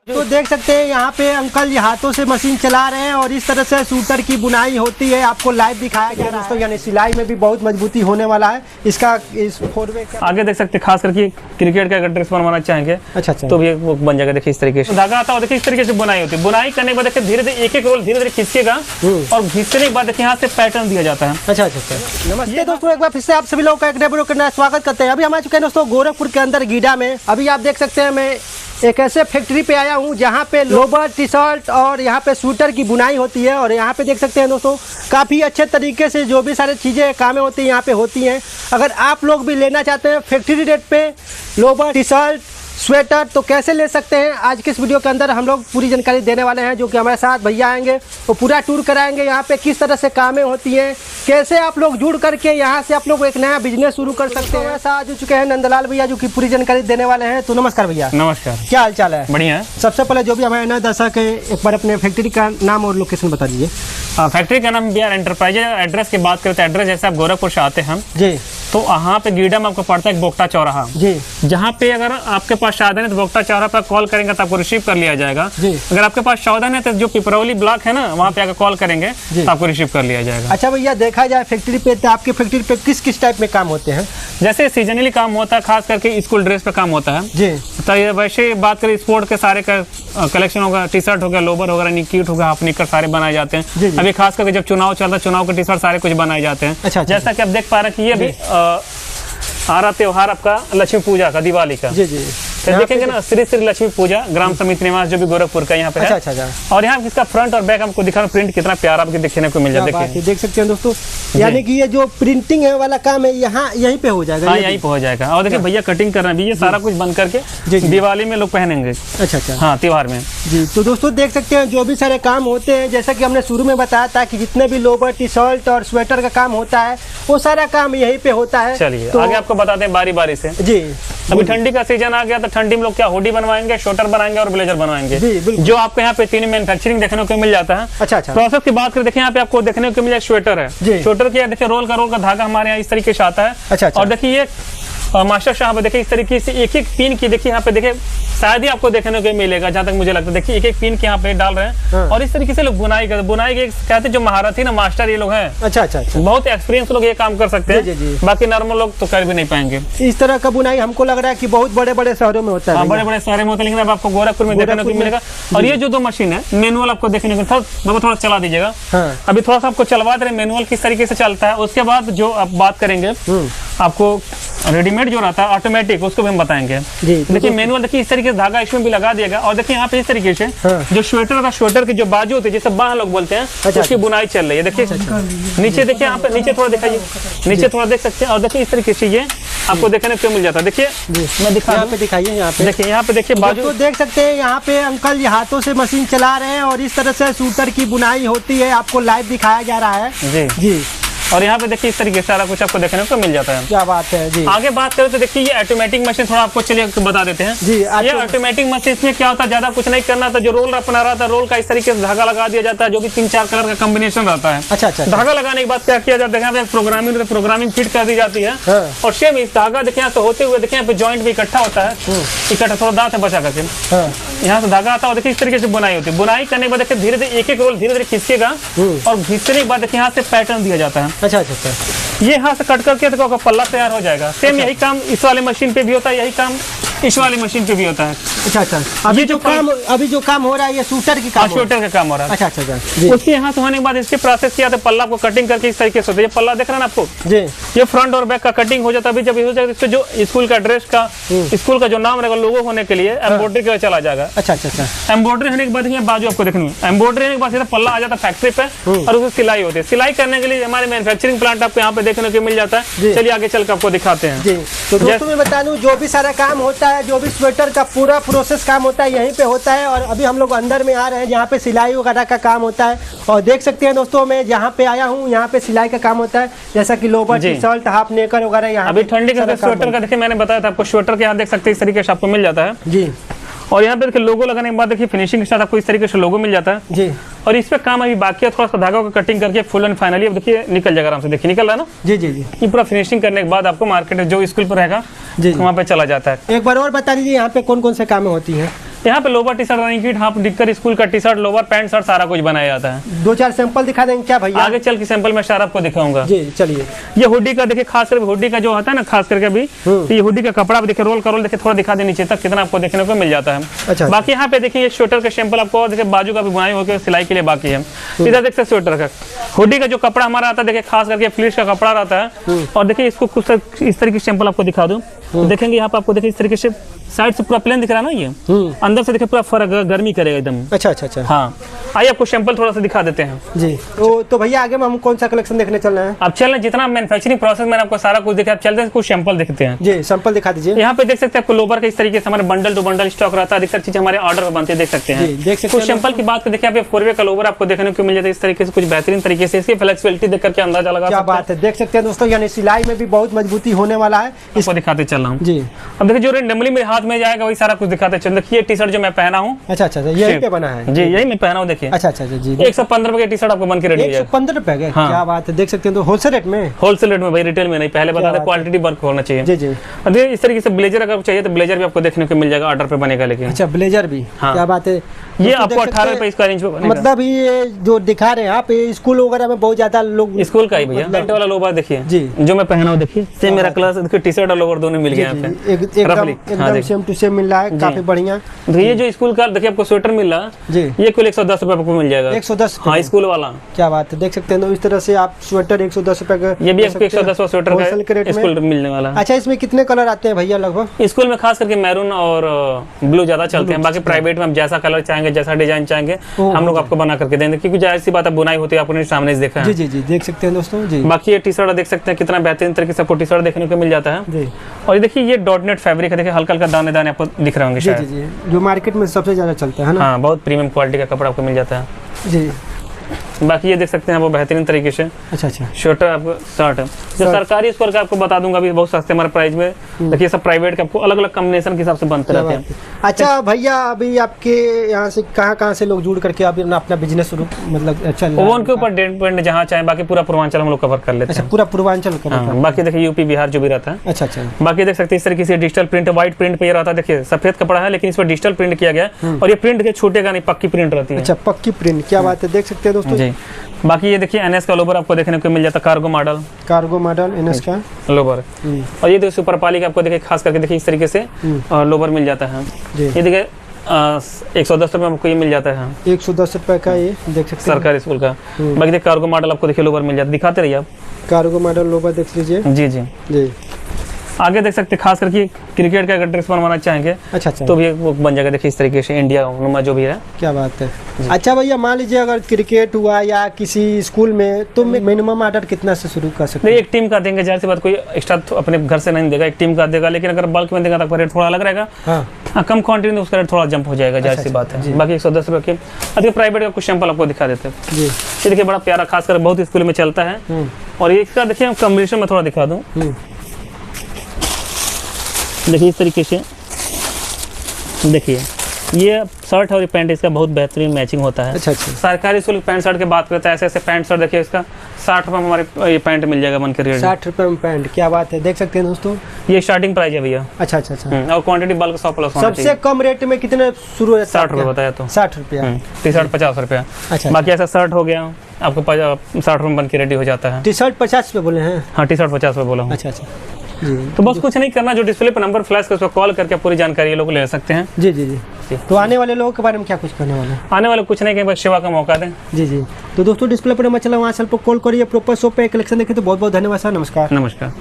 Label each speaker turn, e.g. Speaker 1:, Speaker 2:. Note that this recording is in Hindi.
Speaker 1: तो देख सकते हैं यहाँ पे अंकल ये हाथों से मशीन चला रहे हैं और इस तरह से सूटर की बुनाई होती है, आपको लाइव दिखाया गया दोस्तों। यानी सिलाई में भी बहुत मजबूती होने वाला है इसका। इस फोरवे
Speaker 2: आगे देख सकते हैं, खास करके क्रिकेट का अगर ड्रेस बनवाना चाहेंगे
Speaker 1: अच्छा
Speaker 2: तो भी वो बन जाएगा। देखिए इस तरीके से धागा आता है, देखिए इस तरीके से बुनाई होती है। बुनाई करने के बाद देखिए धीरे धीरे एक एक रोल धीरे धीरे खींचेगा और खींचने के बाद देखिए यहाँ से पैटर्न दिया जाता है।
Speaker 1: अच्छा अच्छा अच्छा। नमस्ते दोस्तों, एक बार फिर से आप सभी लोगों का एक नए वीडियो के अंदर स्वागत करते हैं। अभी हम आ चुके हैं दोस्तों गोरखपुर के अंदर गीडा में। अभी आप देख सकते हैं मैं एक ऐसे फैक्ट्री पे आया हूँ जहाँ पे लोवर टी शर्ट और यहाँ पे स्वेटर की बुनाई होती है। और यहाँ पे देख सकते हैं दोस्तों काफ़ी अच्छे तरीके से जो भी सारी चीज़ें कामें होती हैं यहाँ पे होती हैं। अगर आप लोग भी लेना चाहते हैं फैक्ट्री रेट पे लोवर टी शर्ट स्वेटर तो कैसे ले सकते हैं, आज के इस वीडियो के अंदर हम लोग पूरी जानकारी देने वाले हैं। जो कि हमारे साथ भैया आएंगे वो पूरा टूर कराएंगे यहाँ पे किस तरह से कामें होती हैं, कैसे आप लोग जुड़ करके यहाँ से आप लोग एक नया बिजनेस शुरू कर सकते हैं। ऐसा आ चुके हैं नंदलाल भैया जो कि पूरी जानकारी देने वाले हैं। तो नमस्कार भैया।
Speaker 2: नमस्कार,
Speaker 1: क्या हाल चाल है?
Speaker 2: बढ़िया है।
Speaker 1: सबसे पहले जो भी हमारे नए दर्शक है एक बार अपने फैक्ट्री का नाम और लोकेशन बता दीजिए।
Speaker 2: फैक्ट्री का नाम बिहार एंटरप्राइज। एड्रेस की बात करते हैं, एड्रेस जैसे आप गोरखपुर से आते हैं
Speaker 1: जी
Speaker 2: तो यहाँ पे गीडा में आपको पड़ता है बोक्टा चौराहा
Speaker 1: जी,
Speaker 2: जहाँ पे अगर आपके पास साधन है तो बोक्टा चौराहा पर कॉल करेंगे तो आपको रिसीव कर लिया जाएगा
Speaker 1: जी।
Speaker 2: अगर आपके पास साधन है तो जो पिपरौली ब्लॉक है ना वहाँ पे अगर कॉल करेंगे तो आपको रिसीव कर लिया जाएगा।
Speaker 1: अच्छा भैया, देखा जाए फैक्ट्री पे तो आपकी फैक्ट्री पे किस किस टाइप में काम होते हैं?
Speaker 2: जैसे सीजनली काम होता है, खास करके स्कूल ड्रेस पे काम होता है
Speaker 1: जी।
Speaker 2: तो ये वैसे बात करें स्पोर्ट के सारे का कलेक्शन होगा, टी शर्ट हो गया, लोवर वगैरह, निकीट होगा, हाफ निकर सारे बनाए जाते हैं।
Speaker 1: जी, जी।
Speaker 2: अभी खास करके जब चुनाव चलता है चुनाव के टी शर्ट सारे कुछ बनाए जाते हैं।
Speaker 1: अच्छा,
Speaker 2: जैसा कि आप देख पा रहे हैं कि ये भी आ रहा त्योहार आपका लक्ष्मी पूजा का, दिवाली का।
Speaker 1: जी जी।
Speaker 2: तो देखेंगे ना श्री श्री लक्ष्मी पूजा ग्राम समिति निवास जो भी गोरखपुर का यहाँ पे है।
Speaker 1: अच्छा अच्छा।
Speaker 2: और यहाँ इसका फ्रंट और बैक हमको दिखा प्रिंट कितना प्यारा आपको देखने को मिल जाए। देखिए
Speaker 1: देख सकते हैं दोस्तों, यानी कि ये जो प्रिंटिंग है वाला काम है यहाँ यहीं पे हो जाएगा।
Speaker 2: हाँ यहीं पे हो जाएगा। और देखिए भैया कटिंग कर रहे हैं, ये सारा कुछ बंद करके दिवाली में लोग पहनेंगे।
Speaker 1: अच्छा अच्छा।
Speaker 2: हाँ त्योहार में
Speaker 1: जी। तो दोस्तों देख सकते हैं जो भी सारे काम होते हैं, जैसा कि हमने शुरू में बताया था कि जितने भी लोवर टी शर्ट और स्वेटर का काम होता है वो सारा काम यहीं पे होता है।
Speaker 2: चलिए
Speaker 1: तो
Speaker 2: आगे आपको बताते हैं बारी बारी से।
Speaker 1: जी।
Speaker 2: अभी ठंडी का सीजन आ गया तो ठंडी में लोग क्या हुडी बनवाएंगे, स्वेटर बनाएंगे और ब्लेजर बनवाएंगे।
Speaker 1: जी, बिल्कुल।
Speaker 2: जो आपको यहाँ पे तीन मैन्युफैक्चरिंग देखने को मिल जाता है।
Speaker 1: अच्छा अच्छा।
Speaker 2: प्रोसेस की बात करें, देखिए यहाँ पे आपको देखने को मिल जाए स्वेटर है। स्वेटर की देखिए रोल का धागा हमारे यहाँ इस तरीके से आता है।
Speaker 1: अच्छा अच्छा।
Speaker 2: और देखिए ये मास्टर साहब देखिए इस तरीके से एक एक पिन की देखिए यहाँ पे देखिए शायद ही आपको देखने को मिलेगा, जहाँ तक मुझे लगता है। देखिए एक एक पिन के यहाँ पे डाल रहे हैं और इस तरीके से लोग बुनाई करते। बुनाई के कहते हैं जो महारथी ना मास्टर ये लोग हैं।
Speaker 1: अच्छा अच्छा अच्छा।
Speaker 2: बहुत एक्सपीरियंस लोग ये काम कर सकते हैं, बाकी नॉर्मल लोग तो कर भी नहीं पाएंगे।
Speaker 1: इस तरह का बुनाई हमको लग रहा है कि बहुत बड़े बड़े शहरों में होता है।
Speaker 2: बड़े बड़े शहरों में होता है, लेकिन अब आपको गोरखपुर में देखने को मिलेगा। और ये जो दो मशीन है मैनुअल आपको देखने को थोड़ा चला दीजिएगा। अभी थोड़ा सा आपको चलवा दे रहे मैनुअल किस तरीके से चलता है। उसके बाद जो आप बात करेंगे आपको रेडीमेड जो रहता है ऑटोमेटिक उसको भी हम बताएंगे। देखिए मैनुअल देखिए इस तरीके से धागा इसमें भी लगा दिएगा। और देखिए यहाँ पे इस तरीके से जो स्वेटर का स्वेटर की जो बाजू होती है जैसे बाह लोग बोलते हैं उसकी बुनाई चल रही है। देखिए नीचे देखिए यहाँ पे नीचे थोड़ा दिखाइए, नीचे थोड़ा देख सकते हैं। और देखिए इस तरीके से ये आपको देखने को मिल जाता है। देखिए मैं दिखाइए यहाँ पे देखिए, यहाँ पे देखिए बाजू
Speaker 1: तो देख सकते हैं यहाँ पे अंकल ये हाथों से मशीन चला रहे हैं और इस तरह से सूटर की बुनाई होती है, आपको लाइव दिखाया जा रहा है।
Speaker 2: जी जी। और यहाँ पे देखिए इस तरीके से सारा कुछ आपको देखने को मिल जाता है।
Speaker 1: क्या बात है जी।
Speaker 2: आगे बात करें तो देखिए ये ऑटोमेटिक मशीन थोड़ा आपको चलिए बता देते हैं
Speaker 1: जी।
Speaker 2: ये ऑटोमेटिक मशीन में क्या होता है, ज्यादा कुछ नहीं करना था। जो रोल अपना रहा था रोल का इस तरीके से धागा लगा दिया जाता है, जो भी 3-4 कलर का कॉम्बिनेशन रहता है। अच्छा अच्छा। धागा लगाने के बाद क्या किया जाता है, प्रोग्रामिंग फिट कर दी जाती है। और सेम इस धागा देखिए यहाँ से होते हुए देखिए यहाँ पे जॉइंट भी इकट्ठा होता है, इकट्ठा थोड़ा दांत है बचा करके यहाँ से धागा आता है। देखिए इस तरीके से बुनाई होती है। बुनाई करने के बाद देखिए धीरे धीरे एक एक रोल धीरे धीरे खींचेगा और खींचने के बाद देखिए यहाँ से पैटर्न दिया जाता है। अच्छा अच्छा। ये यहाँ से कट करके तो पल्ला तैयार हो जाएगा। सेम यही काम इस वाले मशीन पे भी होता है, यही काम इस वाली मशीन पे भी होता है। अच्छा अच्छा। अभी जो काम हो रहा है ये शूटर की काम, शूटर का काम हो रहा है।
Speaker 1: अच्छा अच्छा। उसके
Speaker 2: यहाँ से होने के बाद इसके प्रोसेस किया था, पल्ला को कटिंग करके इस तरीके से होता है। ये पल्ला देख रहे हैं आपको जी, ये फ्रंट और बैक का कटिंग हो जाता है। अभी जब हो जाएगा इसको जो स्कूल का ड्रेस का स्कूल का जो नाम रहेगा लोगो होने के लिए एम्ब्रॉयडरी का चला जाएगा। अच्छा अच्छा। एम्ब्रॉयडरी होने के बाद बाजू आपको देखनी है, एम्ब्रॉयडरी होने के बाद पल्ला आ जाता है फैक्ट्री पे और उसकी सिलाई होती है। सिलाई करने के लिए हमारे मैन्युफैक्चरिंग प्लांट आपको यहाँ पे देखने को मिल जाता है। चलिए आगे चल कर आपको दिखाते हैं जी।
Speaker 1: तो दोस्तों मैं बता दूं जो भी सारा काम होता है, जो भी स्वेटर का पूरा प्रोसेस काम होता है यहीं पे होता है। और अभी हम लोग अंदर में आ रहे हैं जहाँ पे सिलाई वगैरह का काम होता है। और देख सकते हैं दोस्तों मैं जहाँ पे आया हूँ यहाँ पे सिलाई का काम होता है, जैसा कि लोवर टी शर्ट हाफ नेकर वगैरह। यहाँ
Speaker 2: अभी ठंडी का स्वेटर का देखिए मैंने बताया था आपको, स्वेटर के यहाँ देख सकते हैं इस तरीके से आपको मिल जाता है जी। और यहाँ पे देखिए लोगो लगाने के बाद देखिए फिनिशिंग के साथ आपको इस तरीके से लोगो मिल जाता है जी। और इस पे काम अभी बाकी है, थोड़ा सा धागा को कटिंग करके फुल एंड फाइनली अब देखिए निकल जाएगा आराम से। देखिए निकल रहा है ना जी जी जी। ये पूरा फिनिशिंग करने के बाद आपको मार्केट जो स्कूल पर रहेगा वहाँ पे चला जाता है।
Speaker 1: एक बार और बता दीजिए यहाँ पे कौन कौन से काम होती है।
Speaker 2: यहाँ पे lower T shirt, running kit, half डिक्कर, स्कूल का T shirt, lower, pant shirt सारा कुछ बनाया जाता है।
Speaker 1: 2-4 सैंपल दिखा देंगे क्या भैया?
Speaker 2: आगे चल के सैंपल मैं सारा आपको दिखाऊंगा
Speaker 1: जी। चलिए,
Speaker 2: ये हुडी का देखिए, खास करके हुडी का जो होता है ना, खास करके अभी ये हुडी का कपड़ा भी देखिए, रोल का रोल देखिए, थोड़ा दिखा दे नीचे तक कितना आपको देखने को मिल जाता है।
Speaker 1: अच्छा।
Speaker 2: बाकी यहाँ पे देखिए स्वेटर का सैंपल आपको, और देखिए बाजू का भी बुनाई होकर सिलाई के लिए बाकी है। इधर देख सकते स्वेटर का, हुडी का जो कपड़ा हमारा आता है देखिए, खास करके फ्लीट्स का कपड़ा रहता है। और देखिए इसको कुछ इस तरीके के सैंपल आपको दिखा दूं, देखेंगे यहाँ पे आपको देखिए इस तरीके से साइड से पूरा प्लेन दिख रहा है ना, ये अंदर से देखिए पूरा फर्क गर्मी करेगा एकदम।
Speaker 1: अच्छा।
Speaker 2: हाँ, आइए आपको सैंपल थोड़ा सा दिखा देते हैं
Speaker 1: जी। तो भैया आगे में हम कौन सा कलेक्शन देखने चल रहे हैं?
Speaker 2: अब चल रहे जितना मैन्युफैक्चरिंग प्रोसेस मैंने आपको सारा कुछ दिखाया, चलते हैं कुछ सैंपल देखते हैं।
Speaker 1: जी, सैंपल दिखा दीजिए।
Speaker 2: यहाँ पे देख सकते हैं आपको लोबर के इस तरीके से हमारे बंडल टू बंडल स्टॉक रहता है, अधिकतर चीजें हमारे ऑर्डर पर बनती है, देख सकते हैं।
Speaker 1: देख सकते हैं।
Speaker 2: कुछ सैंपल की बात देखिए, आप 4 वे का लोवर आपको देखने को मिल जाता है इस तरीके से, कुछ बेहतरीन तरीके से। इसकी फ्लेक्सिबिलिटी देख करके अंदाजा लगा
Speaker 1: क्या बात है, देख सकते हैं दोस्तों, यानी सिलाई में भी बहुत मजबूती होने वाला है।
Speaker 2: इसको दिखाते चल रहा हूँ
Speaker 1: जी।
Speaker 2: अब देखिए जो रेंडमली मेरे हाथ में जाएगा वही सारा कुछ दिखाते चल। देखिए टी शर्ट जो मैं पहना हूँ,
Speaker 1: अच्छा, यही पे बना है
Speaker 2: जी, यही मैं पहना हूँ देखिए।
Speaker 1: अच्छा जी।
Speaker 2: 115 रुपए की टी शर्ट आपको बन के रेडी है।
Speaker 1: 115 रुपए का?
Speaker 2: हाँ।
Speaker 1: क्या बात है, देख सकते हैं। तो होलसेल रेट में? होलसेल
Speaker 2: रेट में भाई, रिटेल में नहीं। पहले बता दें क्वालिटी वर्क होना चाहिए।
Speaker 1: जी।
Speaker 2: और इस तरीके से ब्लेजर अगर चाहिए तो ब्लेजर भी आपको देखने को मिल जाएगा, ऑर्डर पे बनेगा। लेकिन
Speaker 1: अच्छा, ब्लेजर भी? क्या बात है,
Speaker 2: ये आपको 18 रुपए इसका रेंज पे बनेगा।
Speaker 1: मतलब ये जो दिखा रहे हैं आप, स्कूल वगैरह में बहुत ज्यादा लोग
Speaker 2: स्कूल का ही भैया, पेंट वाला लोवर देखिए जी, जो मैं पहना हूँ देखिए, सेम मेरा कलर देखिए, टी शर्ट और लोवर दोनों मिल गए यहाँ पे,
Speaker 1: एकदम सेम टू सेम मिल रहा है, काफी बढ़िया।
Speaker 2: ये जो स्कूल का देखिए आपको स्वेटर मिल रहा है जी, ये कुल 110 रुपए आपको मिल जाएगा।
Speaker 1: 110?
Speaker 2: हाँ, स्कूल वाला।
Speaker 1: क्या बात है, देख सकते हैं। इस तरह से आप स्वेटर 110 रुपए का,
Speaker 2: ये भी आपको 110 का स्वेटर का स्कूल मिलने वाला है।
Speaker 1: अच्छा, इसमें कितने कलर आते हैं भैया लगभग?
Speaker 2: स्कूल में खास करके मैरून और ब्लू ज्यादा चलते हैं, बाकी प्राइवेट में हम जैसा कलर चाहेंगे, जैसा डिजाइन चाहेंगे, हम लोग आपको बना करके देंगे, क्योंकि जाहिर सी बात है बुनाई होती है, आपने सामने देखा है।
Speaker 1: जी, देख सकते हैं दोस्तों जी।
Speaker 2: बाकी ये टी शर्ट देख सकते हैं कितना बेहतरीन तरीके से आपको टी शर्ट देखने को मिल जाता है जी। और ये देखिए ये डॉटनेट फैब्रिक है, देखिए हल्का हल्का दाने दाने आपको दिख रहे होंगे शायद।
Speaker 1: जी, जो मार्केट में सबसे ज्यादा चलता है ना।
Speaker 2: हाँ, बहुत प्रीमियम क्वालिटी का कपड़ा आपको मिल जाता है जी। बाकी ये देख सकते हैं वो बेहतरीन तरीके से। अच्छा, शर्ट आपको शर्ट है जो सरकारी स्टोर का आपको बता दूंगा, अभी बहुत सस्ते हमारे प्राइस में। देखिए सब प्राइवेट के आपको अलग अलग कॉम्बिनेशन के हिसाब से बनते रहते हैं।
Speaker 1: अच्छा भैया, अभी आपके यहाँ से कहाँ से लोग जुड़ करके अभी अपना बिजनेस शुरू मतलब चल रहा है?
Speaker 2: उनके ऊपर डिपेंड, जहाँ चाहे। बाकी पूरा पूर्वांचल हम लोग कवर कर लेते हैं।
Speaker 1: अच्छा, पूरा पूर्वांचल कर लेते हैं।
Speaker 2: बाकी देखिए यूपी बिहार जो भी रहता है।
Speaker 1: अच्छा।
Speaker 2: बाकी देख सकते हैं इस तरीके से डिजिटल प्रिंट, व्हाइट प्रिंट पे रहता है। देखिए सफेद कपड़ा है लेकिन इस पर डिजिटल प्रिंट किया गया, और ये प्रिंट के छूटेगा नहीं, पक्की प्रिंट रहती है।
Speaker 1: अच्छा, पक्की प्रिंट, क्या बात है, देख सकते हैं दोस्तों जी।
Speaker 2: बाकी ये देखिए एनएस का लोवर आपको देखने को मिल जाता है, कार्गो मॉडल एनएस का लोवर। और ये देखिए सुपर पाली का आपको देखिए, खास करके देखिए इस तरीके से लोवर मिल जाता है। ये देखिए 110 रुपए आपको ये मिल जाता है।
Speaker 1: 110 रुपए का, ये देख सकते हैं,
Speaker 2: सरकारी स्कूल का। बाकी देखिए कार्गो मॉडल आपको देखिए लोवर मिल जाता है, दिखाते रहिए आप।
Speaker 1: कार्गो मॉडल लोवर देख लीजिए जी।
Speaker 2: आगे देख सकते हैं खास करके क्रिकेट का अगर ड्रेस बनवाना चाहेंगे अच्छा तो भी वो बन जाएगा। देखिए इस तरीके से इंडिया नुमा जो भी है। क्या बात है। अच्छा भैया, मान लीजिए अगर क्रिकेट हुआ या किसी स्कूल में, तो मिनिमम ऑर्डर कितना से शुरू कर सकते हैं? एक टीम का देंगे, जाहिर सी बात, कोई एक्स्ट्रा अपने घर से नहीं देगा, एक टीम का देगा। लेकिन अगर बल्क में देगा तो रेट थोड़ा अलग रहेगा। हाँ, कम क्वांटिटी में उसका रेट थोड़ा जंप हो जाएगा, जाहिर सी बात है। बाकी 110 रुपए की। अभी प्राइवेट का कुछ सैंपल आपको दिखा देते हैं। ये देखिए बड़ा प्यारा, खासकर बहुत स्कूल में चलता है। और इसका देखिए कॉम्बिनेशन में थोड़ा दिखा दूँ। देखिए इस तरीके से, देखिए ये शर्ट और पैंट इसका बहुत बेहतरीन मैचिंग होता है। अच्छा। सरकारी स्कूल पैंट शर्ट की बात करते हैं, ऐसे पैंट शर्ट देखिए इसका 60 रुपये में हमारे ये पैंट मिल जाएगा बन के रेट। 60 रुपये में पैंट, क्या बात है, देख सकते हैं दोस्तों। ये स्टार्टिंग प्राइस है भैया। अच्छा। और क्वांटिटी बल्क 100+। सबसे कम रेट में कितने शुरू है? 60 रुपये बताया तो। 60 रुपया। टी शर्ट 50 रुपया। अच्छा। बाकी ऐसा शर्ट हो गया आपको 60 रुपये बन के रेडी हो जाता है। टी शर्ट 50 रुपये बोले हैं? हाँ, टी शर्ट 50 रुपये बोला हूँ। अच्छा। तो बस कुछ नहीं करना, जो डिस्प्ले पर नंबर फ्लैश कर, उसको कॉल करके पूरी जानकारी ये लोग ले सकते हैं। जी। तो आने वाले लोगों के बारे में क्या कुछ कहने वाले हैं? आने वाले कुछ नहीं, बस सेवा का मौका दें। जी। तो दोस्तों डिस्प्ले पर नंबर चला, वहाँ से कॉल करिए, प्रॉपर शॉप पे कलेक्शन देखें। तो बहुत बहुत धन्यवाद सर, नमस्कार।